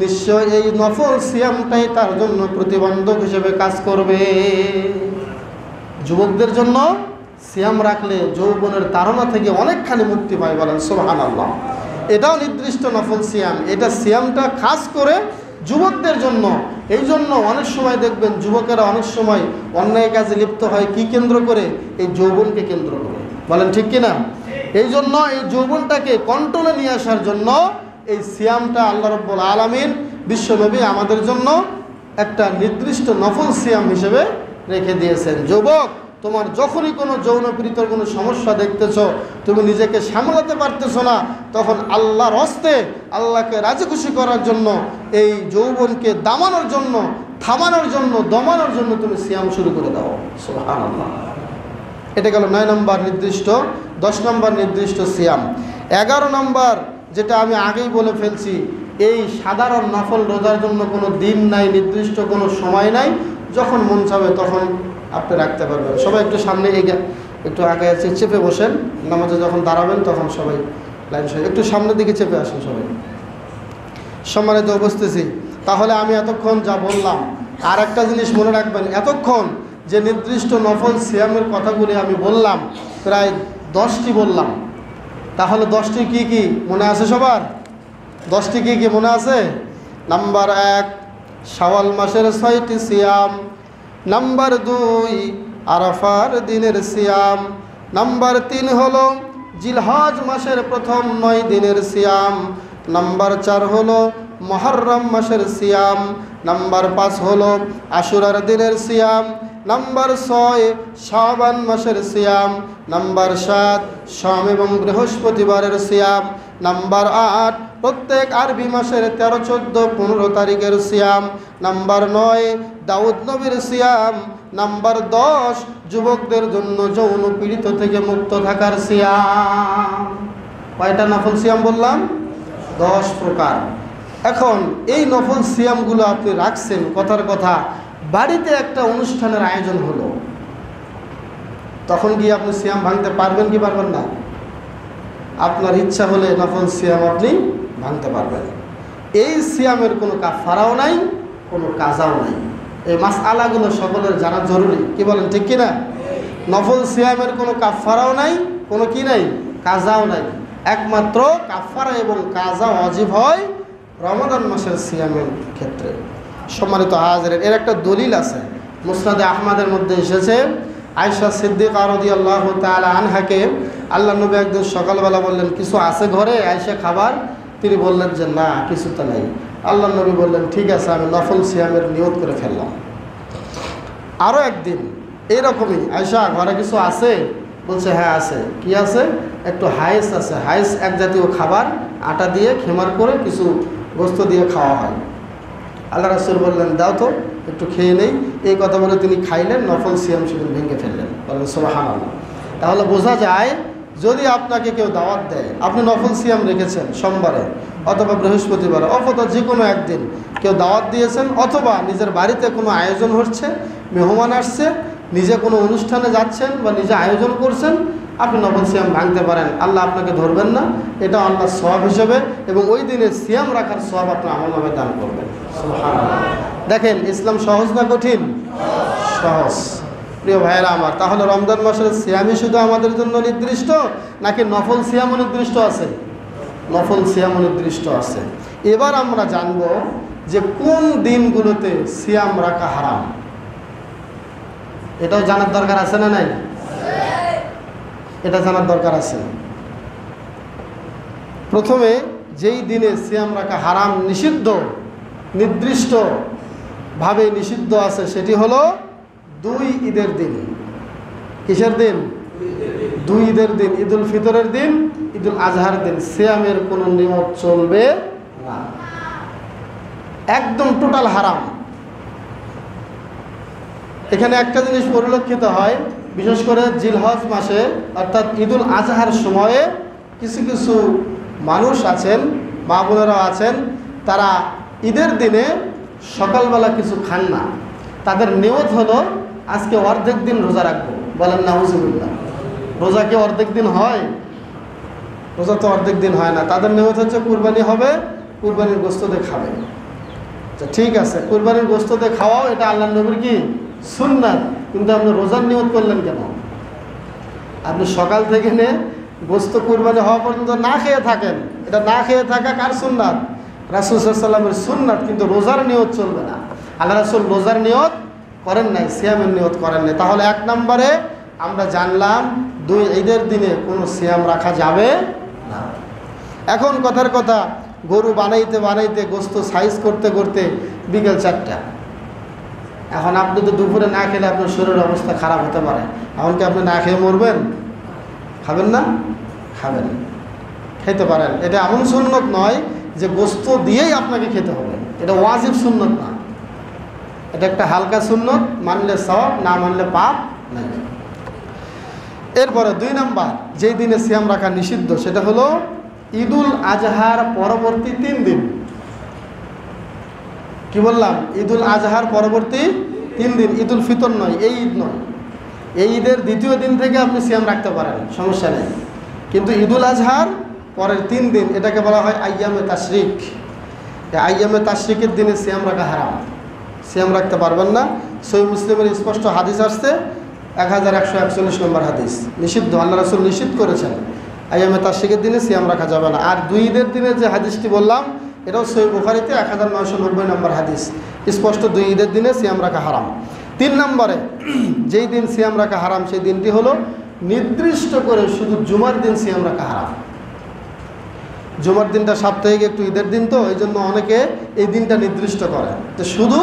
নিশ্চয় এই নফল সিয়ামটাই তার জন্য প্রতিবন্ধক হিসেবে কাজ করবে। যুবকদের জন্য সিয়াম রাখলে যৌবনের তাড়না থেকে অনেকখানি মুক্তি পায়। বলেন সুবহানাল্লাহ। এটাও নির্দিষ্ট নফল সিয়াম। এটা সিয়ামটা খাস করে যুবকদের জন্য। এই জন্য অনেক সময় দেখবেন যুবকেরা অনেক সময় অন্যায় কাজে লিপ্ত হয়, কি কেন্দ্র করে? এই যৌবনকে কেন্দ্র করে। বলেন ঠিক কিনা? এই জন্য এই যৌবনটাকে কন্ট্রোলে নিয়ে আসার জন্য এই সিয়ামটা আল্লাহ রাব্বুল আলামিন, বিশ্বনবী আমাদের জন্য একটা নির্দিষ্ট নফল সিয়াম হিসেবে রেখে দিয়েছেন। যুবক, তোমার যখনই কোনো যৌনপীড়িতর কোনো সমস্যা দেখতেছ, তুমি নিজেকে সামলাতে পারতেছো না, তখন আল্লাহর হস্তে, আল্লাহকে রাজি খুশি করার জন্য, এই যৌবনকে দামানোর জন্য, থামানোর জন্য, দমানোর জন্য তুমি সিয়াম শুরু করে দাও। সুবহানাল্লাহ। এটা গেল 9 নম্বর নির্দিষ্ট। 10 নম্বর নির্দিষ্ট সিয়াম। 11 নম্বর, যেটা আমি আগেই বলে ফেলছি, এই সাধারণ নফল রোজার জন্য কোনো দিন নাই, নির্দিষ্ট কোনো সময় নাই, যখন মন চাবে তখন আপনি রাখতে পারবেন। সবাই একটু সামনে একটু আগে চেপে বসেন, নামাজে যখন দাঁড়াবেন তখন সবাই লাইন সহ একটু সামনের দিকে চেপে আসেন সবাই। সম্মানিত উপস্থিতি, তাহলে আমি এতক্ষণ যা বললাম, আর একটা জিনিস মনে রাখবেন, এতক্ষণ যে নির্দিষ্ট নফল সিয়ামের কথাগুলি আমি বললাম, প্রায় 10টি বললাম। তাহলে 10টি কি কি মনে আছে সবার? 10টি কি কি মনে আছে? নাম্বার 1 শাওয়াল মাসের 6টি সিয়াম। নাম্বার 2 আরাফার দিনের সিয়াম। নাম্বার 3 হলো জিলহজ মাসের প্রথম 9 দিনের সিয়াম। নাম্বার 4 হলো মুহররম মাসের সিয়াম। নাম্বার 5 হলো আশুরার দিনের সিয়াম। নাম্বার 6 শাবান মাসের সিয়াম। নাম্বার 7 সোম এবং বৃহস্পতিবারের সিয়াম। নাম্বার 8 প্রত্যেক আরবি মাসের 13, 14, 15 তারিখের সিয়াম। নাম্বার 9 দাউদ নবীর সিয়াম। নাম্বার 10 যুবকদের জন্য যৌন পীড়িত থেকে মুক্ত থাকার সিয়াম। কয়টা নফল সিয়াম বললাম? 10 প্রকার। এখন এই নফল সিয়ামগুলো আপনি রাখছেন, কথার কথা বাড়িতে একটা অনুষ্ঠানের আয়োজন হলো, তখন কি আপনি সিয়াম ভাঙতে পারবেন কি পারবেন না? আপনার ইচ্ছা হলে নফল সিয়াম আপনি ভাঙতে পারবেন। এই সিয়ামের কোনো কাফারাও নাই, কোনো কাজাও নাই। এই মাসআলাগুলো সকলের জানা জরুরি, কি বলেন ঠিক কিনা? নফল সিয়ামের কোনো কাফারাও নাই, কোনো কি নাই, কাজাও নাই। একমাত্র কাফারা এবং কাজা ওয়াজিব হয় রমাদান মাসের সিয়ামের ক্ষেত্রে। সম্মানিত হাজিরিন, এর একটা দলিল আছে, মুসনাদে আহমদের মধ্যে এসেছে। আয়েশা সিদ্দিকা রাদিয়াল্লাহু তাআলা আনহাকে আল্লাহ নবী একদিন সকালবেলা বললেন, কিছু আছে ঘরে আয়েশা খাবার? তিনি বললেন যে না, কিছু তো নেই। আল্লাহ নবী বললেন, ঠিক আছে, আমি নফল সিয়ামের নিয়ত করে ফেললাম। আরও একদিন এইরকমই, আয়েশা ঘরে কিছু আছে? বলছে হ্যাঁ আছে। কি আছে? একটু হাইস আছে। হাইস এক জাতীয় খাবার, আটা দিয়ে খেমার করে কিছু গোস্ত দিয়ে খাওয়া হয়। আল্লাহ রাসূল বললেন, দাও তো একটু খেয়ে নেই। এই কথা বলে তিনি খাইলেন, নফল সিয়াম সেদিন ভেঙে ফেললেন। বলেন সুবহানাল্লাহ। তাহলে বোঝা যায়, যদি আপনাকে কেউ দাওয়াত দেয়, আপনি নফল সিয়াম রেখেছেন সোমবারে অথবা বৃহস্পতিবারে অথবা যে কোনো একদিন কেউ দাওয়াত দিয়েছেন, অথবা নিজের বাড়িতে কোনো আয়োজন হচ্ছে, মেহমান আসছে, নিজে কোনো অনুষ্ঠানে যাচ্ছেন বা নিজে আয়োজন করছেন, আপনি নফল সিয়াম ভাঙতে পারেন। আল্লাহ আপনাকে ধরবেন না, এটা আল্লাহর সওয়াব হিসেবে, এবং ওই দিনে সিয়াম রাখার সওয়াব আপনার আমলনামায় দান করবেন। সুবহানাল্লাহ। দেখেন, ইসলাম সহজ না কঠিন? সহজ। প্রিয় ভাইয়েরা আমার, তাহলে রমজান মাসের সিয়ামই শুধু আমাদের জন্য নির্দিষ্ট, নাকি নফল সিয়ামও নির্দিষ্ট আছে? নফল সিয়ামও নির্দিষ্ট আছে। এবার আমরা জানব যে কোন দিনগুলোতে সিয়াম রাখা হারাম। এটাও জানার দরকার আছে না নাই? এটা জানার দরকার আছে। প্রথমে যেই দিনে সিয়াম রাখা হারাম, নিষিদ্ধ, নির্দিষ্টভাবে নিষিদ্ধ আছে, সেটি হলো 2 ঈদের দিন। কিসের দিন? 2 ঈদের দিন, ঈদুল ফিতরের দিন, ঈদুল আজহার দিন। সিয়ামের কোনো নিয়ত চলবে না, একদম টোটাল হারাম। এখানে একটা জিনিস পরিলক্ষিত হয়, বিশেষ করে জিলহজ মাসে অর্থাৎ ঈদুল আজহার সময়ে কিছু কিছু মানুষ আছেন, মা বোনেরাও আছেন, তারা ঈদের দিনে সকালবেলা কিছু খান না। তাদের নিয়ত হলো আজকে অর্ধেক দিন রোজা রাখবো। বলেন নাউজুবিল্লাহ। রোজা কি অর্ধেক দিন হয়? রোজা তো অর্ধেক দিন হয় না। তাদের নিয়ত হচ্ছে কুরবানি হবে, কুরবানির গোশত দিয়ে খাবে। ঠিক আছে, কুরবানির গোশত দিয়ে খাওয়াও, এটা আল্লাহর নবীর কি সুন্নাত। কিন্তু আপনি রোজার নিয়ত করলেন কেন? আপনি সকাল থেকে নিয়ে গোশত কুরবানি হওয়া পর্যন্ত না খেয়ে থাকেন, এটা না খেয়ে থাকা কার সুন্নাত? রাসূল সাল্লাল্লাহু আলাইহি ওয়াসাল্লামের সুন্নাত। কিন্তু রোজার নিয়ত চলবে না। আল্লাহ রাসূল রোজার নিয়ত করেন নাই, সিয়ামের নিয়ত করেন নাই। তাহলে 1 নম্বরে আমরা জানলাম 2 ঈদের দিনে কোনো সিয়াম রাখা যাবে না। এখন কথার কথা, গরু বানাইতে বানাইতে, গোশত সাইজ করতে করতে বিকেল 4টা। এখন আপনি তো দুপুরে না খেলে আপনার শরীরের অবস্থা খারাপ হতে পারে। এখন কি আপনি না খেয়ে মরবেন? খাবেন না? খাবেন, খেতে পারেন। এটা এমন সুন্নত নয় যে গোশত দিয়েই আপনাকে খেতে হবে, এটা ওয়াজিব সুন্নত না। এটা একটা হালকা সুন্নত, মানলে সওয়াব, না মানলে পাপ নাই। এরপরে 2 নম্বর যেই দিনে সিয়াম রাখা নিষিদ্ধ, সেটা হলো ঈদুল আজহার পরবর্তী 3 দিন। কি বললাম? ঈদুল আজহার পরবর্তী 3 দিন। ঈদুল ফিতর নয়, এই ঈদ নয়। এই ঈদের 2য় দিন থেকে আপনি সিয়াম রাখতে পারেন, সমস্যা নেই। কিন্তু ঈদুল আজহার পরের 3 দিন, এটাকে বলা হয় আইয়ামে তাশরিক। এই আইয়ামে তাশরিকের দিনে সিয়াম রাখা হারাম, সিয়াম রাখতে পারবেন না। সহিহ মুসলিমের স্পষ্ট হাদিস আসছে, 1141 নম্বর হাদিস। নিষিদ্ধ, আল্লাহ রাসূল নিষিদ্ধ করেছেন আইয়ামে তাশরিকের দিনে সিয়াম রাখা যাবে না। আর 2 ঈদের দিনে যে হাদিসটি বললাম এটাও সহিহ বুখারীতে 1990 নম্বর হাদিস, স্পষ্ট 2 ঈদের দিনে সিয়াম রাখা হারাম। 3 নম্বরে যেই দিন সিয়াম রাখা হারাম সেই দিনটি হলো নির্দিষ্ট করে শুধু জুমার দিন সিয়াম রাখা হারাম। জুমার দিনটা সাপ্তাহিক একটু ঈদের দিন, তো এই জন্য অনেকে এই দিনটা নির্দিষ্ট করে যে শুধু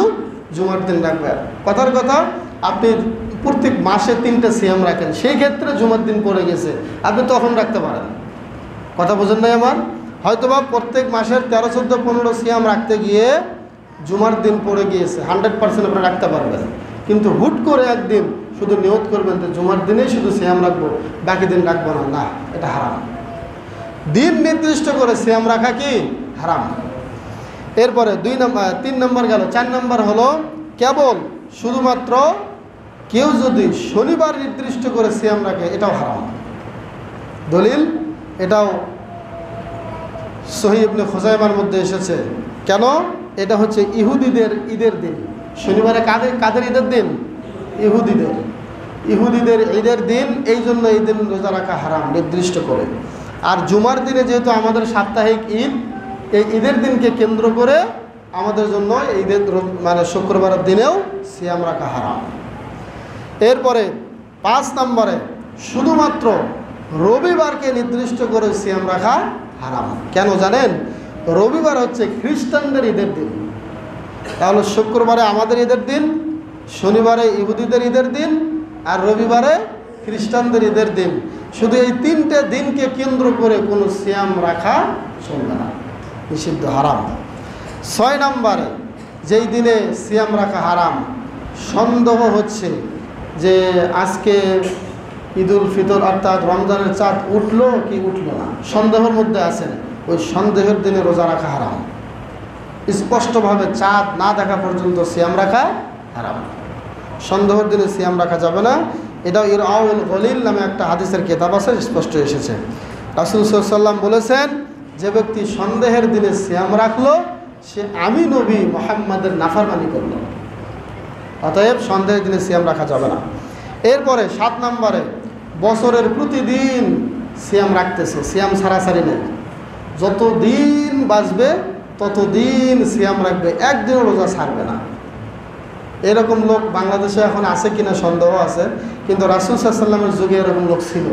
জুমার দিন রাখবে। কথার কথা, আপনি প্রত্যেক মাসে 3টা সিয়াম রাখেন, সেই ক্ষেত্রে জুমার দিন পড়ে গেছে, আপনি তখন রাখতে পারেন। কথা বোঝেন নাই আমার? হয়তোবা প্রত্যেক মাসের 13, 14, 15 সিয়াম রাখতে গিয়ে জুমার দিন পড়ে গিয়েছে, 100% আপনি রাখতে পারবেন। কিন্তু হুট করে একদিন শুধু নিয়ত করবেন যে জুমার দিনেই শুধু সিয়াম রাখবো, বাকি দিন রাখবো না, না, এটা হারাম। দিন নির্দিষ্ট করে সিয়াম রাখা কি হারাম। এরপরে 3 নম্বর গেল। 4 নম্বর হলো কেবল শুধুমাত্র কেউ যদি শনিবার নির্দিষ্ট করে সিয়াম রাখে, এটাও হারাম। দলিল এটাও সহিহ ইবনে খুজাইমার মধ্যে এসেছে। কেন? এটা হচ্ছে ইহুদিদের ঈদের দিন। শনিবারে কাদের ঈদের দিন? ইহুদিদের ঈদের দিন, এই জন্য এই দিন রোজা রাখা হারাম নির্দিষ্ট করে। আর জুমার দিনে যেহেতু আমাদের সাপ্তাহিক ঈদ, এই ঈদের দিনকে কেন্দ্র করে আমাদের জন্য ঈদের মানে শুক্রবারের দিনেও সিয়াম রাখা হারাম। এরপরে 5 নম্বরে শুধুমাত্র রবিবারকে নির্দিষ্ট করে সিয়াম রাখা হারাম। কেন জানেন? রবিবার হচ্ছে খ্রিস্টানদের ঈদের দিন, তাহলে শুক্রবারে আমাদের ঈদের দিন, শনিবারে ইহুদিদের ঈদের দিন, আর রবিবারে খ্রিস্টানদের ঈদের দিন। শুধু এই 3টে দিনকে কেন্দ্র করে কোনো সিয়াম রাখা চলবে না, নিষিদ্ধ, হারাম। 6 নম্বরে যেই দিনে সিয়াম রাখা হারাম, সন্দেহ হচ্ছে যে আজকে ঈদুল ফিতর অর্থাৎ রমজানের চাঁদ উঠলো কি উঠলো না, সন্দেহের মধ্যে আছেন, ওই সন্দেহের দিনে রোজা রাখা হারাম। স্পষ্টভাবে চাঁদ না দেখা পর্যন্ত সিয়াম রাখা হারাম। সন্দেহের দিনে সিয়াম রাখা যাবে না। এটাও ইরআউল গলিল নামে একটা হাদিসের কিতাব আছে, স্পষ্ট এসেছে। রাসূল সাল্লাল্লাহু আলাইহি ওয়াসাল্লাম বলেছেন, যে ব্যক্তি সন্দেহের দিনে সিয়াম রাখলো সে আমি নবী মুহাম্মাদের নাফরমানি করলো। অতএব সন্দেহের দিনে সিয়াম রাখা যাবে না। এরপরে 7 নম্বরে বছরের প্রতিদিন সিয়াম রাখতেছে, সিয়াম ছাড়াছাড়ি নেই, যতদিন বাঁচবে ততদিন সিয়াম রাখবে, একদিনও রোজা ছাড়বে না। এরকম লোক বাংলাদেশে এখন আছে কিনা সন্দেহ আছে, কিন্তু রাসূল সাল্লাল্লাহু আলাইহি ওয়াসাল্লামের যুগে এরকম লোক ছিল।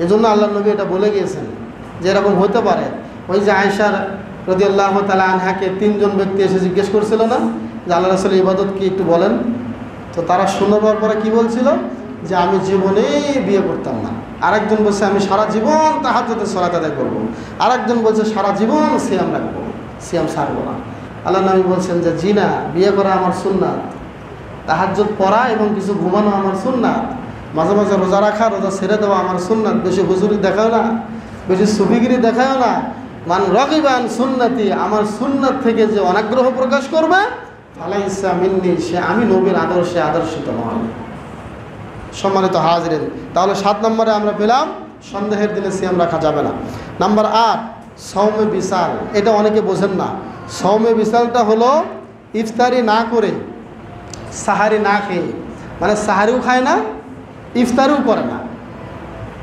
এজন্য আল্লাহর নবী এটা বলে গিয়েছেন যে এরকম হতে পারে। ওই যে আয়েশা রাদিয়াল্লাহু তাআলা আনহাকে 3 জন ব্যক্তি এসে জিজ্ঞেস করছিল না যে আল্লাহ রাসূলের ইবাদত কি একটু বলেন, তো তারা শোনাবার পরে কী বলছিল যে আমি জীবনেই বিয়ে করতাম না। আরেকজন বলছে আমি সারা জীবন তাহাজ্জুদের সালাত আদায় করবো, আরেকজন বলছে সারা জীবন সিয়াম রাখবো, সিয়াম ছাড়বো না। আল্লাহ নবী বলছেন যে জি না, বিয়ে করা আমার সুন্নাত, তাহাজ্জুদ পড়া এবং কিছু ঘুমানো আমার সুন্নাত, মাঝে মাঝে রোজা রাখা, রোজা ছেড়ে দেওয়া আমার সুন্নাত। বেশি হুজুরি দেখাও না, বেশি সুফিগিরি দেখাও না। মান রাগিবা আন সুন্নতি, আমার সুন্নাত থেকে যে অনাগ্রহ প্রকাশ করবে ফালাইসা মিন্নি, সে আমি নবীর আদর্শে আদর্শিত নয়। সম্মানিত হাজরিন, তাহলে 7 নম্বরে আমরা পেলাম সন্দেহের দিনে সিয়াম রাখা যাবে না। নাম্বার 8 সওমে বিসাল। এটা অনেকে বোঝেন না। সওমে বিসালটা হলো ইফতারি না করে, সাহারি না খেয়ে, মানে সাহারিও খায় না, ইফতারিও করে না।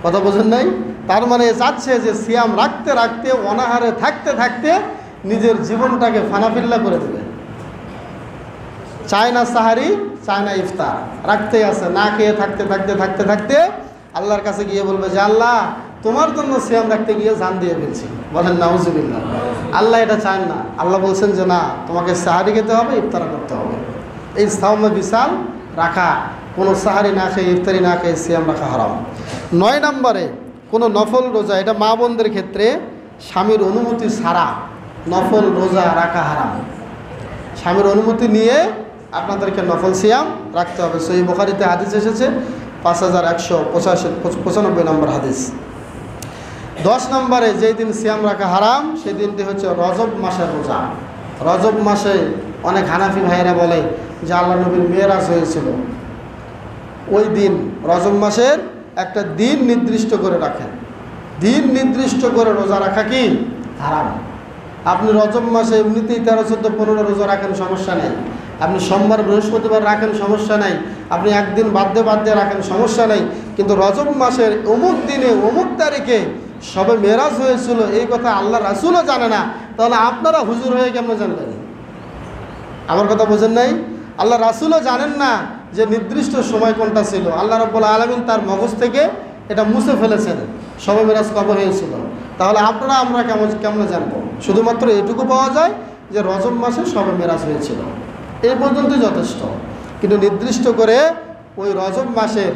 কথা বোঝেন নাই? তার মানে চাচ্ছে যে সিয়াম রাখতে রাখতে, অনাহারে থাকতে থাকতে নিজের জীবনটাকে ফানাফিল্লা করে দেবে। চায় না সাহারি, চায় না ইফতার, রাখতেই আছে, না খেয়ে থাকতে থাকতে থাকতে থাকতে আল্লাহর কাছে গিয়ে বলবে যে আল্লাহ তোমার জন্য সিয়াম রাখতে গিয়ে জান দিয়ে ফেলছি। বলেন নাউজুবিল্লাহ। আল্লাহ এটা চান না। আল্লাহ বলছেন যে না, তোমাকে সাহারি খেতে হবে, ইফতার করতে হবে। এই সাওমে বিসাল রাখা, কোনো সাহারি না খেয়ে, ইফতারি না খেয়ে সিয়াম রাখা হারাম। 9 নম্বরে কোনো নফল রোজা, এটা মা বোনদের ক্ষেত্রে স্বামীর অনুমতি ছাড়া নফল রোজা রাখা হারাম। স্বামীর অনুমতি নিয়ে আপনাদেরকে নফল সিয়াম রাখতে হবে। সহিহ বুখারীতে হাদিস এসেছে 5195 নম্বর হাদিস। 10 নম্বরে যেই দিন সিয়াম রাখা হারাম সেই দিনটি হচ্ছে রজব মাসের রোজা। রজব মাসে অনেক হানাফি ভাইয়েরা বলে যে আল্লাহ নবীর মেরাজ হয়েছিল, ওই দিন রজব মাসের একটা দিন নির্দিষ্ট করে রাখেন। দিন নির্দিষ্ট করে রোজা রাখা কি হারাম। আপনি রজব মাসে এমনিতেই 13, 14, 15 রোজা রাখেন, সমস্যা নেই। আপনি সোমবার বৃহস্পতিবার রাখেন, সমস্যা নেই। আপনি একদিন বাদ দিয়ে রাখেন, সমস্যা নেই। কিন্তু রজব মাসের অমুক দিনে অমুক তারিখে সবে মেরাজ হয়েছিল এই কথা আল্লাহ রাসূলও জানে না, তাহলে আপনারা হুজুর হয়ে কেমন জানবেন? আমার কথা বোঝেন নাই? আল্লাহ রাসূলও জানেন না যে নির্দিষ্ট সময় কোনটা ছিল। আল্লাহ রাব্বুল আলামিন তার মগজ থেকে এটা মুছে ফেলেছেন সবে মেরাজ কবে হয়েছিল। তাহলে আপনারা আমরা কেমন জানবো? শুধুমাত্র এটুকু পাওয়া যায় যে রজব মাসে সবে মেরাজ হয়েছিল, এই পর্যন্তই যথেষ্ট। কিন্তু নির্দিষ্ট করে ওই রজব মাসের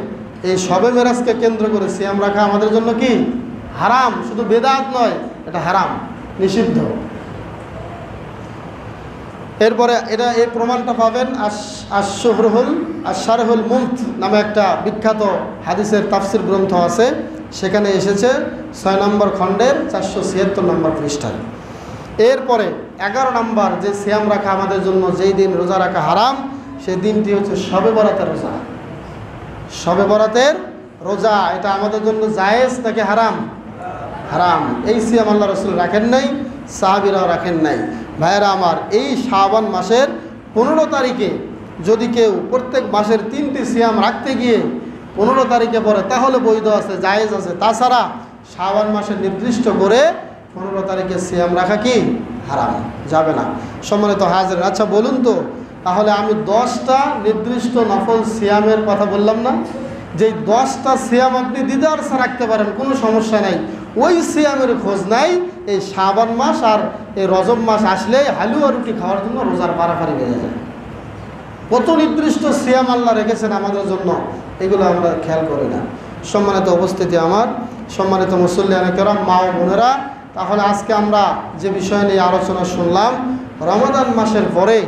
এই সবে মেরাজকে কেন্দ্র করে সিয়াম রাখা আমাদের জন্য কি হারাম, শুধু বেদাত নয়, এটা হারাম, নিষিদ্ধ। এরপরে এই প্রমাণটা পাবেন আশ-শারহুল মুমত নামে একটা বিখ্যাত হাদিসের তাফসির গ্রন্থ আছে, সেখানে এসেছে 6 নম্বর খণ্ডের 476 নম্বর পৃষ্ঠায়। এরপরে 11 নম্বর যে সিয়াম রাখা আমাদের জন্য যেই দিন রোজা রাখা হারাম, সেই দিনটি হচ্ছে শবে বরাতের রোজা। শবে বরাতের রোজা এটা আমাদের জন্য জায়েজ নাকি হারাম? হারাম। এই সিয়াম আল্লাহ রাসূল রাখেন নাই, সাহাবীরাও রাখেন নাই। ভাইয়েরা আমার, এই শাবান মাসের 15 তারিখে যদি কেউ প্রত্যেক মাসের 3টি সিয়াম রাখতে গিয়ে 15 তারিখে পড়ে তাহলে বৈধ আছে, জায়েজ আছে। তাছাড়া শাবান মাসের নির্দিষ্ট করে 15 তারিখে সিয়াম রাখা কি হারাম, যাবে না। সম্মানিত হাজির, আচ্ছা বলুন তো, তাহলে আমি 10টা নির্দিষ্ট নফল সিয়ামের কথা বললাম না, যেই 10টা সিয়াম আপনি দিদারসা রাখতে পারেন, কোনো সমস্যা নাই। ওই সিয়ামের খোঁজ নাই এই শাবান মাস আর এই রজব মাস আসলেই হালুয়া রুটি খাওয়ার জন্য রোজার পারাপারি বেড়ে যায়। কত নির্দিষ্ট সিয়াম আল্লাহ রেখেছেন আমাদের জন্য, এগুলো আমরা খেয়াল করি না। সম্মানিত উপস্থিতি আমার, সম্মানিত মুসল্লিয়ানে কেরাম, মা ও বোনেরা, তাহলে আজকে আমরা যে বিষয় নিয়ে আলোচনা শুনলাম, রমাদান মাসের পরে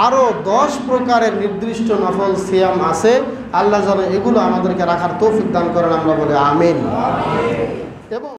আরও 10 প্রকারের নির্দিষ্ট নফল সিয়াম আছে। আল্লাহ যেন এগুলো আমাদেরকে রাখার তৌফিক দান করেন, আমরা বলি আমিন। এবং